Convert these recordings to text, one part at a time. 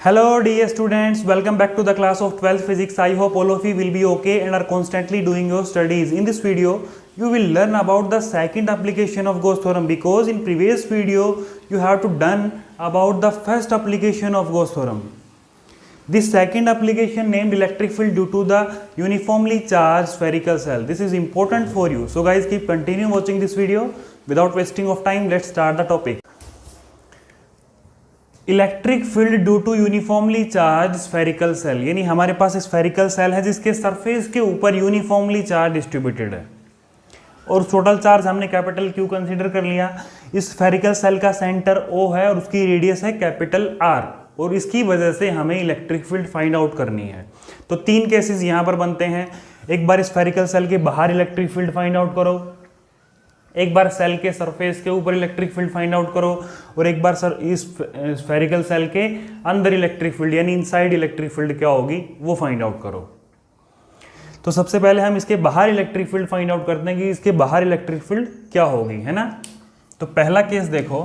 Hello dear students, welcome back to the class of 12th physics. I hope all of you will be okay and are constantly doing your studies. In this video, you will learn about the second application of Gauss theorem, because in previous video you have to done about the first application of Gauss theorem. This second application named electric field due to the uniformly charged spherical cell. This is important for you. So guys, keep continue watching this video. Without wasting of time, let's start the topic. Electric field due to uniformly charge spherical shell, यानी हमारे पास spherical shell है जिसके surface के ऊपर uniformly charge distributed है और total charge हमने capital Q consider कर लिया। इस स्फेरिकल सेल का सेंटर ओ है और उसकी रेडियस है कैपिटल आर और इसकी वजह से हमें इलेक्ट्रिक फील्ड फाइंड आउट करनी है। तो तीन केसेस यहाँ पर बनते हैं। एक बार स्फेरिकल सेल के बाहर इलेक्ट्रिक फील्ड फाइंड आउट करो, एक बार सेल के सरफेस के ऊपर इलेक्ट्रिक फील्ड फाइंड आउट करो और एक बार इस स्फेरिकल सेल के अंदर इलेक्ट्रिक फील्ड यानी इनसाइड इलेक्ट्रिक फील्ड क्या होगी वो फाइंड आउट करो। तो सबसे पहले हम इसके बाहर इलेक्ट्रिक फील्ड फाइंड आउट करते हैं कि इसके बाहर इलेक्ट्रिक फील्ड क्या होगी, है ना। तो पहला केस देखो,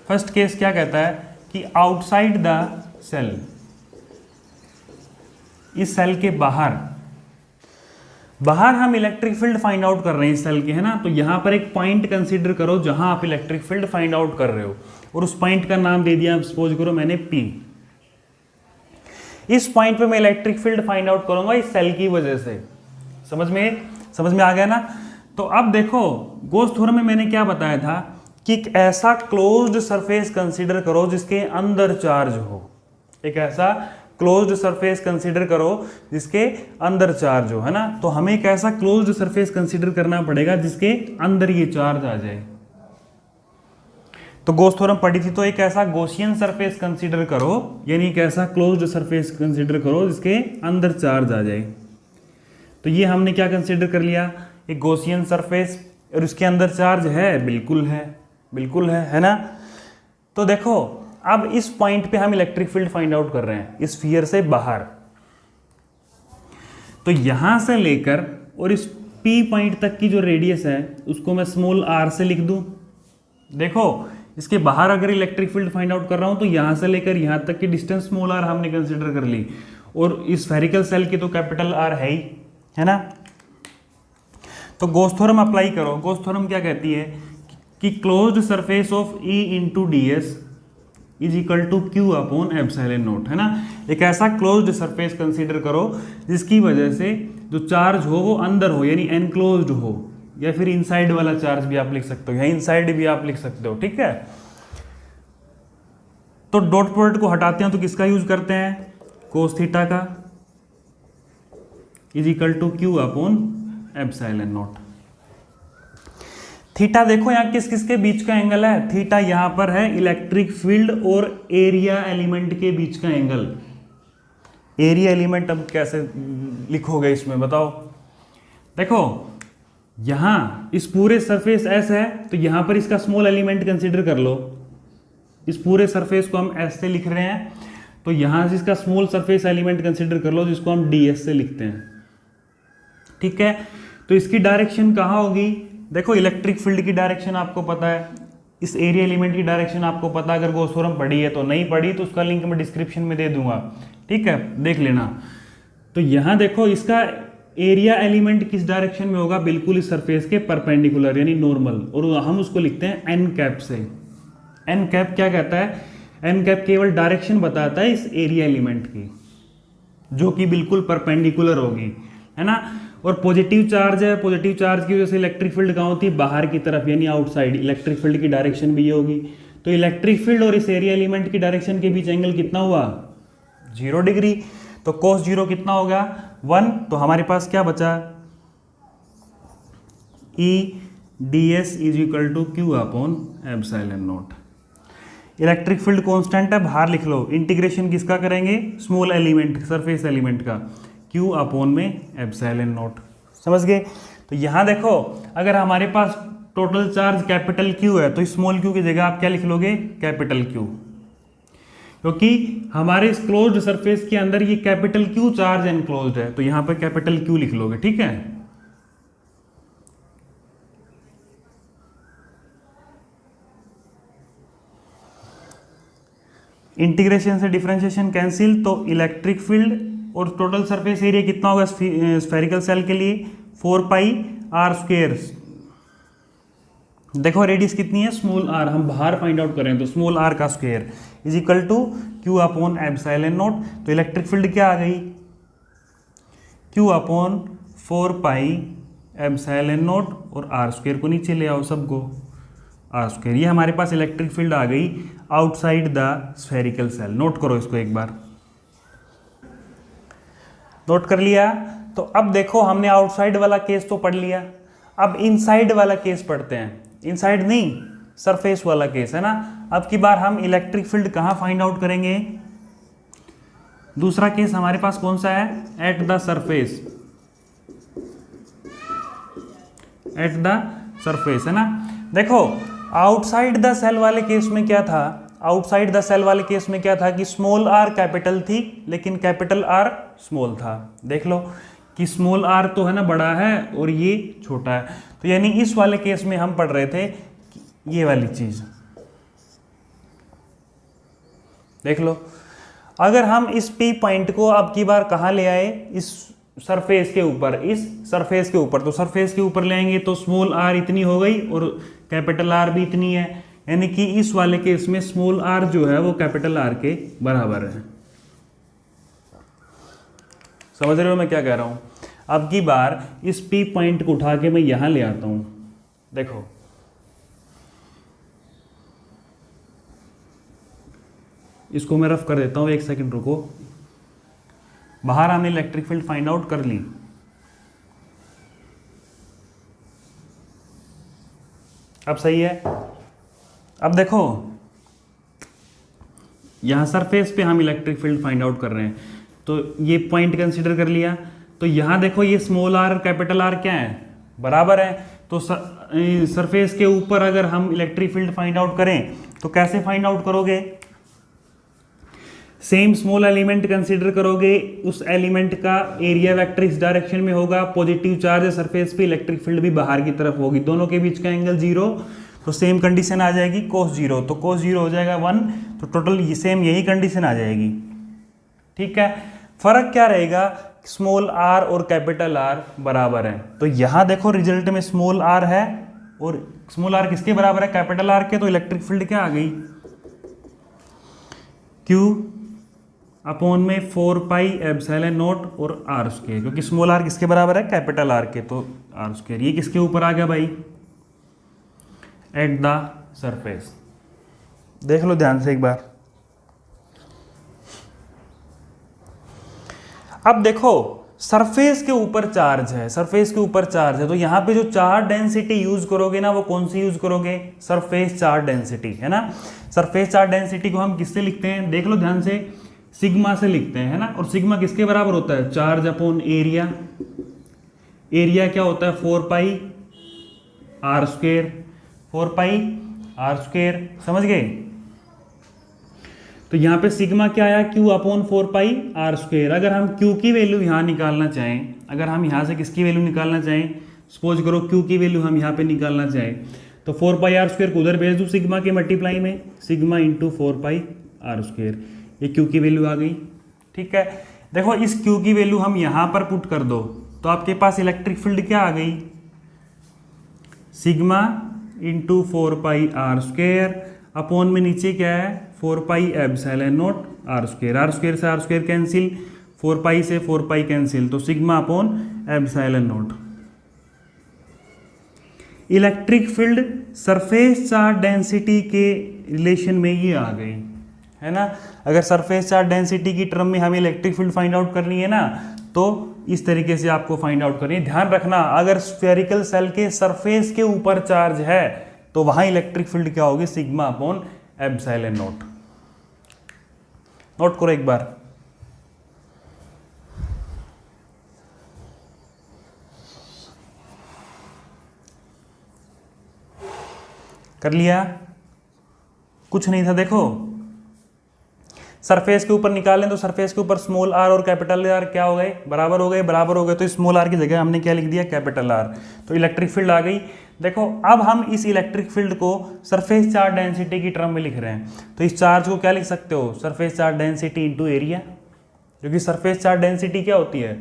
फर्स्ट केस क्या कहता है कि आउटसाइड द सेल, इस सेल के बाहर हम इलेक्ट्रिक फील्ड फाइंड आउट कर रहे हैं इस सेल के, है ना। तो यहां पर एक पॉइंट कंसीडर करो जहां आप इलेक्ट्रिक फील्ड फाइंड आउट कर रहे हो और उस पॉइंट का नाम दे दिया, सपोज करो मैंने P। इस पॉइंट पे मैं इलेक्ट्रिक फील्ड फाइंड आउट करूंगा इस सेल की वजह से। समझ में आ गया ना। तो अब देखो गॉस थ्योरम में मैंने क्या बताया था कि एक ऐसा क्लोज्ड सरफेस कंसीडर करो जिसके अंदर चार्ज हो। एक ऐसा क्लोज्ड सरफेस कंसीडर करो जिसके अंदर चार्ज हो, है ना। तो हमें एक ऐसा क्लोज्ड सरफेस कंसीडर करना पड़ेगा जिसके अंदर ये चार्ज आ जाए। तो गॉस थ्योरम पढ़ी थी, तो एक ऐसा गॉसियन सरफेस कंसीडर करो, यानी एक ऐसा क्लोज्ड सरफेस कंसीडर करो जिसके अंदर चार्ज आ जाए। तो ये हमने क्या कंसीडर कर लिया, एक गॉसियन सरफेस और उसके अंदर चार्ज है, बिल्कुल है ना। तो देखो अब इस पॉइंट पे हम इलेक्ट्रिक फील्ड फाइंड आउट कर रहे हैं इस स्फीयर से बाहर। तो यहां से लेकर और इस P पॉइंट तक की जो रेडियस है उसको मैं स्मॉल r से लिख दूं। देखो इसके बाहर अगर इलेक्ट्रिक फील्ड फाइंड आउट कर रहा हूं तो यहां से लेकर यहां तक की डिस्टेंस स्मॉल r हमने कंसीडर कर ली और इस स्फेरिकल सेल की तो कैपिटल R है ही, है ना। तो गॉस थ्योरम अप्लाई करो। गॉस थ्योरम क्या कहती है कि closed surface of E into ds is equal to Q upon epsilon naught, है ना। एक ऐसा क्लोज्ड सरफेस कंसीडर करो जिसकी वजह से जो चार्ज हो वो अंदर हो, यानी एनक्लोज्ड हो, या फिर इनसाइड वाला चार्ज भी आप लिख सकते हो या इनसाइड भी आप लिख सकते हो, ठीक है। तो डॉट प्रोडक्ट को हटाते हैं तो किसका यूज करते हैं, कोस थीटा का, is equal to Q upon epsilon naught. Theta देखो यहाँ किस किस के बीच का एंगल है, थीटा यहां पर है इलेक्ट्रिक फील्ड और एरिया एलिमेंट के बीच का एंगल। एरिया एलिमेंट अब कैसे लिखोगे इसमें बताओ। देखो यहां इस पूरे सरफेस S है तो यहां पर इसका स्मॉल एलिमेंट कंसीडर कर लो। इस पूरे सरफेस को हम S से लिख रहे हैं तो यहां से इसका स्मॉल सरफेस एलिमेंट कंसीडर कर लो जिसको हम ds से लिखते हैं, ठीक है। तो इसकी डायरेक्शन कहां होगी, देखो इलेक्ट्रिक फील्ड की डायरेक्शन आपको पता है, इस एरिया एलिमेंट की डायरेक्शन आपको पता है। अगर गॉस थ्योरम पढ़ी है तो नहीं पढ़ी तो उसका लिंक मैं डिस्क्रिप्शन में दे दूंगा, ठीक है, देख लेना। तो यहां देखो इसका एरिया एलिमेंट किस डायरेक्शन में होगा, बिल्कुल इस सरफेस के परपेंडिकुलर यानी नॉर्मल, और हम उसको लिखते हैं एन कैप से। एन कैप क्या कहता है, एन कैप केवल डायरेक्शन बताता है इस एरिया एलिमेंट की जो कि बिल्कुल परपेंडिकुलर होगी, है ना। और पॉजिटिव चार्ज है, पॉजिटिव चार्ज की वजह से इलेक्ट्रिक फील्ड कहाँ होती है, बाहर की तरफ यानी आउटसाइड। इलेक्ट्रिक फील्ड की डायरेक्शन भी ये होगी। तो इलेक्ट्रिक फील्ड और इस एरिया एलिमेंट की डायरेक्शन के बीच एंगल कितना हुआ, 0 डिग्री। तो cos 0 कितना होगा, 1। तो हमारे पास क्या बचा, E ds is equal to Q upon epsilon naught. Electric field constant है, बाहर लिख लो। इंटीग्रेशन किसका करेंगे, स्मॉल एलिमेंट सरफेस एलिमेंट का, क्यू अपॉन में एप्सिलॉन नॉट। समझ गए। तो यहां देखो अगर हमारे पास टोटल चार्ज कैपिटल क्यू है तो स्मॉल क्यू की जगह आप क्या लिख लोगे, कैपिटल क्यू, क्योंकि हमारे इस क्लोज्ड सरफेस के अंदर ये कैपिटल क्यू चार्ज एनक्लोज्ड है तो यहां पर कैपिटल क्यू लिख लोगे, ठीक है। इंटीग्रेशन से डिफरेंशिएशन कैंसिल, तो इलेक्ट्रिक फील्ड और टोटल सरफेस एरिया कितना होगा स्फेरिकल सेल के लिए 4 पाई आर स्क्वायर। देखो रेडियस कितनी है स्मॉल आर, हम बाहर फाइंड आउट करें तो स्मॉल आर का square is equal to Q upon epsilon naught. तो इलेक्ट्रिक फील्ड क्या आ गई Q upon 4 pi epsilon naught और आर स्क्वायर को नीचे ले आओ सबको आर स्क्वायर। ये हमारे पास इलेक्ट्रिक फील्ड आ गई outside the spherical shell. Note करो इसको एक बार, नोट कर लिया। तो अब देखो हमने आउटसाइड वाला केस तो पढ़ लिया, अब इनसाइड वाला केस पढ़ते हैं। इनसाइड नहीं, सरफेस वाला केस है ना। अब की बार हम इलेक्ट्रिक फील्ड कहाँ फाइंड आउट करेंगे? दूसरा केस हमारे पास कौन सा है? At the surface, at the surface है ना। देखो आउटसाइड द सेल वाले केस में क्या था, आउटसाइड द सेल वाले केस में क्या था कि स्मॉल आर कैपिटल थी लेकिन कैपिटल आर स्मॉल था। देख लो कि स्मॉल आर तो है ना बड़ा है और ये छोटा है, तो यानी इस वाले केस में हम पढ़ रहे थे ये वाली चीज। देख लो अगर हम इस पी पॉइंट को अब की बार कहाँ ले आए? इस सरफेस के ऊपर, इस सरफेस के ऊपर। तो सरफेस के ऊपर ले आएंगे तो स्मॉल आर इतनी हो गई और कैपिटल आर भी इतनी है, यानी कि इस वाले केस में स्मॉल आर जो है वो कैपिटल आर के बराबर है। समझ रहे हो मैं क्या कह रहा हूं? अब की बार इस पी पॉइंट को उठा के मैं यहां ले आता हूं। देखो इसको मैं रफ कर देता हूं, एक सेकंड रुको। बाहर हमने इलेक्ट्रिक फील्ड फाइंड आउट कर ली, अब सही है। अब देखो यहां सरफेस पे हम इलेक्ट्रिक फील्ड फाइंड आउट कर रहे हैं, तो ये पॉइंट कंसीडर कर लिया। तो यहां देखो ये स्मॉल आर कैपिटल आर क्या है? बराबर है। तो सरफेस के ऊपर अगर हम इलेक्ट्रिक फील्ड फाइंड आउट करें तो कैसे फाइंड आउट करोगे? सेम स्मॉल एलिमेंट कंसीडर करोगे, उस एलिमेंट का एरिया वेक्टर इस डायरेक्शन में होगा, पॉजिटिव चार्ज है सरफेस पे, इलेक्ट्रिक फील्ड भी बाहर की तरफ होगी, दोनों के बीच का एंगल 0, तो सेम कंडीशन आ जाएगी cos 0, तो cos 0 हो जाएगा 1, तो टोटल सेम यही कंडीशन आ जाएगी। ठीक है, फर्क क्या रहेगा? स्मॉल आर और कैपिटल आर बराबर है। तो यहां देखो रिजल्ट में स्मॉल आर है और स्मॉल आर किसके बराबर है? कैपिटल आर के। तो इलेक्ट्रिक फील्ड क्या आ गई? Q अपॉन में 4 पाई एप्सिलॉन नॉट और आर स्क्वायर, क्योंकि स्मॉल आर किसके बराबर है? कैपिटल आर के, तो आर स्क्वायर। ये किसके ऊपर आ गया भाई? At the surface. देख लो ध्यान से एक बार। अब देखो सरफेस के ऊपर चार्ज है, सरफेस के ऊपर चार्ज है, तो यहां पे जो चार्ज डेंसिटी यूज करोगे ना वो कौन सी यूज करोगे? सरफेस चार्ज डेंसिटी, है ना। सरफेस चार्ज डेंसिटी को हम किससे लिखते हैं? देख लो ध्यान से, सिग्मा से लिखते हैं, है ना। और सिग्मा किसके बराबर होता है? Charge upon area. एरिया क्या होता है? 4 pi R square, 4 pi R square, समझ गए। तो यहां पे सिग्मा क्या आया? Q upon 4 pi R square. अगर हम Q की वैल्यू यहां निकालना चाहें, अगर हम यहां से किसकी वैल्यू निकालना चाहें, सपोज करो Q की वैल्यू हम यहां पे निकालना चाहें, तो 4 पाई आर स्क्वायर को उधर भेज दूं सिग्मा के मल्टीप्लाई में, sigma into 4 pi R square, ये Q की वैल्यू आ गई। ठीक है, देखो इस Q की वैल्यू हम यहां पर पुट कर दो तो आपके पास इलेक्ट्रिक फील्ड क्या आ गई? Sigma into 4 pi R square upon में नीचे क्या है? 4 pi epsilon naught R square. R square से आर स्क्वायर कैंसिल, 4 पाई से 4 पाई कैंसिल, तो sigma upon epsilon naught. Electric field surface charge density के रिलेशन में ये आ गई, है ना। अगर सरफेस चार्ज डेंसिटी की टर्म में हमें इलेक्ट्रिक फील्ड फाइंड आउट करनी है ना, तो इस तरीके से आपको फाइंड आउट करनी है। ध्यान रखना, अगर स्फेरिकल सेल के सरफेस के ऊपर चार्ज है तो वहां इलेक्ट्रिक फील्ड क्या होगी? Sigma upon epsilon not. Note करो एक बार। कर लिया? कुछ नहीं था। देखो सरफेस के ऊपर निकालें तो सरफेस के ऊपर स्मॉल आर और कैपिटल आर क्या हो गए? बराबर हो गए, बराबर हो गए। तो स्मॉल आर की जगह हमने क्या लिख दिया? Capital R. तो इलेक्ट्रिक फील्ड आ गई। देखो अब हम इस इलेक्ट्रिक फील्ड को सरफेस चार्ज डेंसिटी की टर्म में लिख रहे हैं, तो इस चार्ज को क्या लिख सकते हो, surface charge density into area, क्योंकि सरफेस चार्ज डेंसिटी क्या होती है,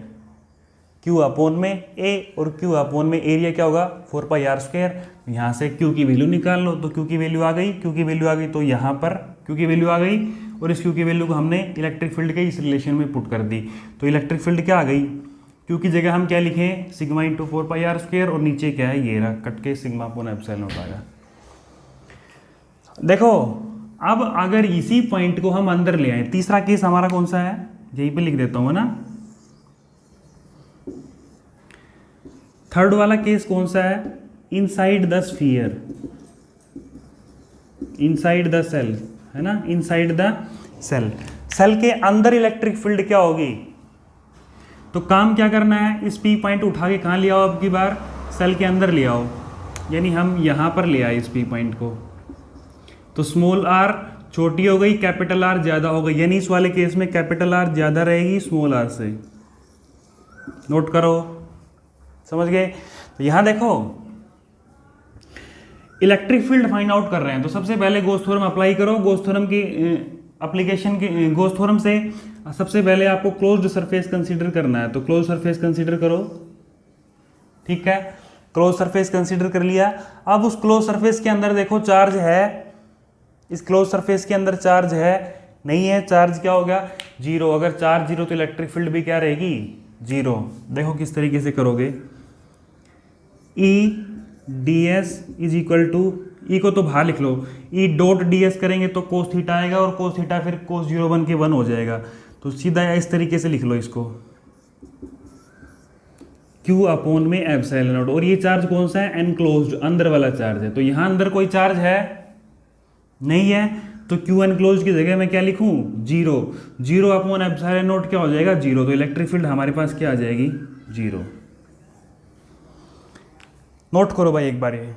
Q अपॉन में A, और Q अपॉन में एरिया क्या होगा 4πr²। यहाँ से Q की वैल्यू निकाल लो, तो Q की वैल्यू आ गई, Q की वैल्यू आ गई, तो यहाँ पर Q की वैल्यू आ गई, और इस Q की वैल्यू को हमने इलेक्ट्रिक फील्ड के इस रिलेशन में पुट कर दी, तो इलेक्ट्रिक फील्ड क्या आ गई, Q की जगह हम क्या लिखें, सिग्मा इंटू 4πr², और नीचे क्या है, ये रहा कट के सिग्मा अपॉन एप्सिलॉन नॉट आ गया। देखो अब अगर इसी पॉइंट को हम अंदर ले आए, तीसरा केस हमारा कौन सा है, यहीं पे लिख देता हूँ ना, थर्ड वाला केस कौन सा है, inside the sphere, inside the shell, है ना, इनसाइड द सेल, सेल के अंदर इलेक्ट्रिक फील्ड क्या होगी, तो काम क्या करना है, इस पी पॉइंट उठा के कहाँ ले आओ, अब की बार सेल के अंदर ले आओ, यानी हम यहाँ पर ले आए इस पी पॉइंट को, तो स्मॉल आर छोटी हो गई, कैपिटल आर ज़्यादा हो गई, यानी इस वाले केस में कैपिटल आर ज़्यादा रहेगी स्मॉल आर से, नोट करो, समझ गए। तो यहाँ देखो इलेक्ट्रिक फील्ड फाइंड आउट कर रहे हैं, तो सबसे पहले गॉस थ्योरम अप्लाई करो, गॉस थ्योरम की एप्लीकेशन की, गॉस थ्योरम से सबसे पहले आपको क्लोज्ड सरफेस कंसीडर करना है, तो क्लोज सरफेस कंसीडर करो, ठीक है, क्लोज सरफेस कंसीडर कर लिया। अब उस क्लोज सरफेस के अंदर देखो चार्ज है, इस क्लोज सरफेस के अंदर चार्ज है, नहीं है, चार्ज क्या होगा, जीरो, अगर चार्ज जीरो तो इलेक्ट्रिक फील्ड भी क्या रहेगी, जीरो। देखो किस तरीके से करोगे, E D S is equal to, E को तो बाहर लिख लो, ई डॉट डी एस करेंगे तो कोस थीटा आएगा, और कोस थीटा फिर कोस 0 बन के 1 हो जाएगा, तो सीधा इस तरीके से लिख लो इसको, Q अपॉन में एप्सिलॉन नॉट, और ये चार्ज कौन सा है, एनक्लोज्ड, अंदर वाला चार्ज है, तो यहाँ अंदर कोई चार्ज है नहीं है, तो Q एनक्लोज्ड की जगह मैं क्या लिखूँ, zero, zero upon epsilon not क्या हो जाएगा, जीरो, तो इलेक्ट्रिक फील्ड हमारे पास क्या आ जाएगी, जीरो। नोट करो भाई एक बार ये।